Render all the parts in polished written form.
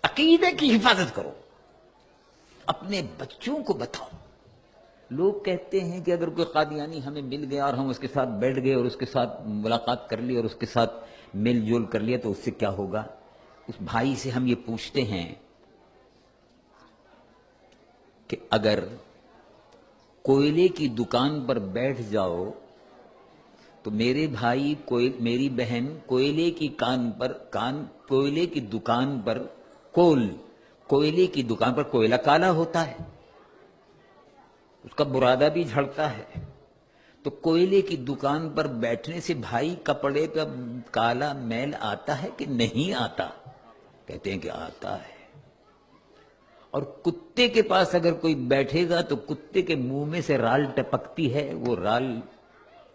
عقیدے کی حفاظت کرو، اپنے بچوں کو بتاؤ۔ لوگ کہتے ہیں کہ اگر کوئی قادیانی ہمیں مل گیا اور ہم اس کے ساتھ بیٹھ گئے اور اس کے ساتھ ملاقات کر لی اور اس کے ساتھ میل جول کر لیا تو اس سے کیا ہوگا؟ اس بھائی سے ہم یہ پوچھتے ہیں کہ اگر کوئلے کی دکان پر بیٹھ جاؤ تو میرے بھائی میری بہن کوئلے کی کوئلے کی دکان پر کوئلے کی دکان پر کوئلہ کالا ہوتا ہے، اس کا برادہ بھی جھڑتا ہے، تو کوئلے کی دکان پر بیٹھنے سے بھائی کپڑے کا کالا میل آتا ہے کہ نہیں آتا؟ کہتے ہیں کہ آتا ہے۔ اور کتے کے پاس اگر کوئی بیٹھے گا تو کتے کے منہ میں سے رال ٹپکتی ہے،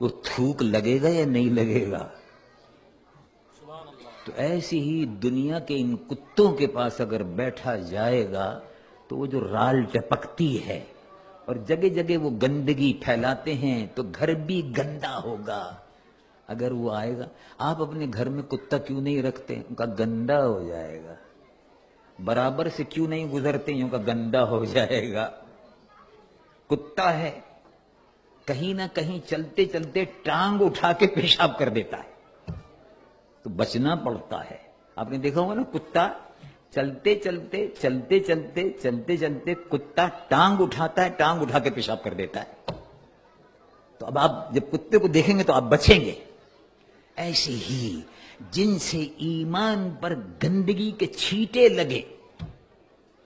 وہ تھوک لگے گا یا نہیں لگے گا؟ تو ایسی ہی دنیا کے ان کتوں کے پاس اگر بیٹھا جائے گا تو وہ جو رال ٹپکتی ہے اور جگہ جگہ وہ گندگی پھیلاتے ہیں تو گھر بھی گندا ہوگا۔ اگر وہ آئے گا، آپ اپنے گھر میں کتا کیوں نہیں رکھتے؟ ان کا گندا ہو جائے گا۔ برابر سے کیوں نہیں گزرتے؟ یوں کا گندا ہو جائے گا۔ کتا ہے، کہیں نہ کہیں چلتے چلتے ٹانگ اٹھا کے پیشاب کر دیتا ہے، تو بچنا پڑتا ہے۔ آپ نے دیکھا ہوگا نا، کتا چلتے چلتے کتا ٹانگ اٹھاتا ہے، ٹانگ اٹھا کے پیشاب کر دیتا ہے۔ تو اب آپ جب کتے کو دیکھیں گے تو آپ بچیں گے۔ ایسے ہی جن سے ایمان پر گندگی کے چھینٹے لگے،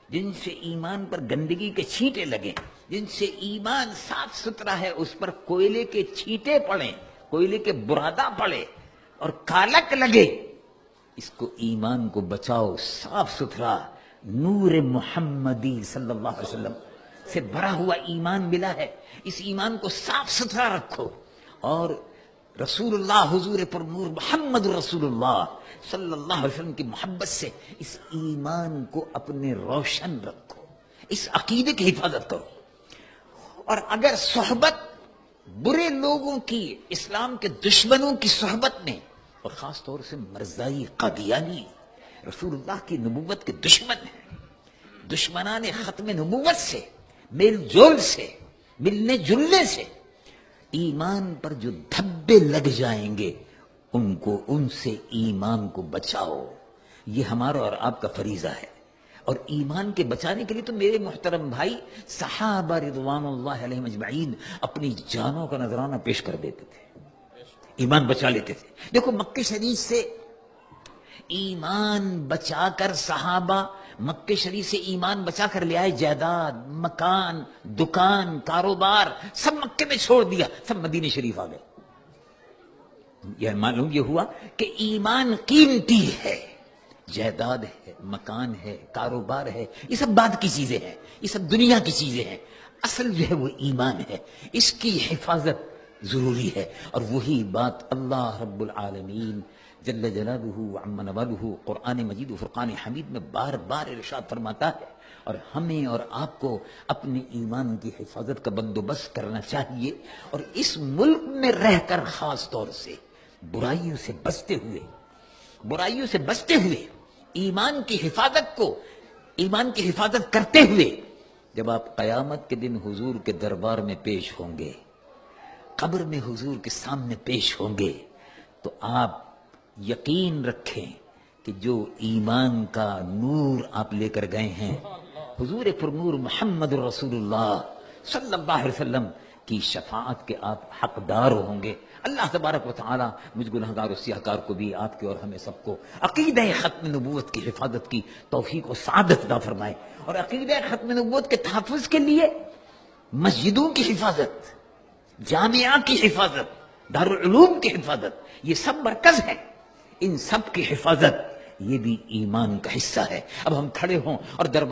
جن سے ایمان پر گندگی کے چھینٹے لگے، جن سے ایمان صاف ستھرا ہے اس پر کوئلے کے چھینٹے پڑیں، کوئلے کے برادہ پڑے اور کالک لگے، اس کو ایمان کو بچاؤ۔ صاف ستھرا نور محمدی صلی اللہ علیہ وسلم سے بھرا ہوا ایمان ملا ہے، اس ایمان کو صاف ستھرا رکھو، اور رسول اللہ حضور پر نور محمد رسول اللہ صلی اللہ علیہ وسلم کی محبت سے اس ایمان کو اپنے روشن رکھو، اس عقیدے کی حفاظت کرو۔ اور اگر صحبت برے لوگوں کی، اسلام کے دشمنوں کی صحبت میں، اور خاص طور سے مرزائی قادیانی رسول اللہ کی نبوت کے دشمن ہیں، دشمنان ختم نبوت سے میل جول سے، ملنے جلنے سے ایمان پر جو دھبے لگ جائیں گے ان سے ایمان کو بچاؤ۔ یہ ہمارا اور آپ کا فریضہ ہے۔ اور ایمان کے بچانے کے لیے تو میرے محترم بھائی صحابہ رضوان اللہ علیہم اجمعین اپنی جانوں کا نذرانہ پیش کر دیتے تھے، ایمان بچا لیتے تھے۔ دیکھو مکہ شریف سے ایمان بچا کر صحابہ مکہ شریف سے ایمان بچا کر لے آئے، جائیداد، مکان، دکان، کاروبار سب مکے میں چھوڑ دیا، سب مدینہ شریف آ گئے۔ یہ معلوم یہ ہوا کہ ایمان قیمتی ہے، جائیداد ہے، مکان ہے، کاروبار ہے، یہ سب بعد کی چیزیں ہیں، یہ سب دنیا کی چیزیں ہیں، اصل جو ہے وہ ایمان ہے، اس کی حفاظت ضروری ہے۔ اور وہی بات اللہ رب العالمین جل جلالہ وعم نوالہ قرآن مجید و فرقان حمید میں بار بار ارشاد فرماتا ہے، اور ہمیں اور آپ کو اپنے ایمان کی حفاظت کا بندوبست کرنا چاہیے، اور اس ملک میں رہ کر خاص طور سے برائیوں سے بچتے ہوئے ایمان کی حفاظت کرتے ہوئے جب آپ قیامت کے دن حضور کے دربار میں پیش ہوں گے، قبر میں حضور کے سامنے پیش ہوں گے، تو آپ یقین رکھیں کہ جو ایمان کا نور آپ لے کر گئے ہیں، حضور پر نور محمد رسول اللہ صلی اللہ علیہ وسلم کی شفاعت کے آپ حقدار ہوں گے۔ اللہ تبارک و تعالی مجھ گنہگار و سیاہکار کو بھی، آپ کے اور ہمیں سب کو عقیدہ ختم نبوت کی حفاظت کی توفیق و سعادت عطا فرمائے، اور عقیدہ ختم نبوت کے تحفظ کے لیے مسجدوں کی حفاظت، جامعہ کی حفاظت، دارالعلوم کی حفاظت، یہ سب مرکز ہے، ان سب کی حفاظت یہ بھی ایمان کا حصہ ہے۔ اب ہم کھڑے ہوں اور دربار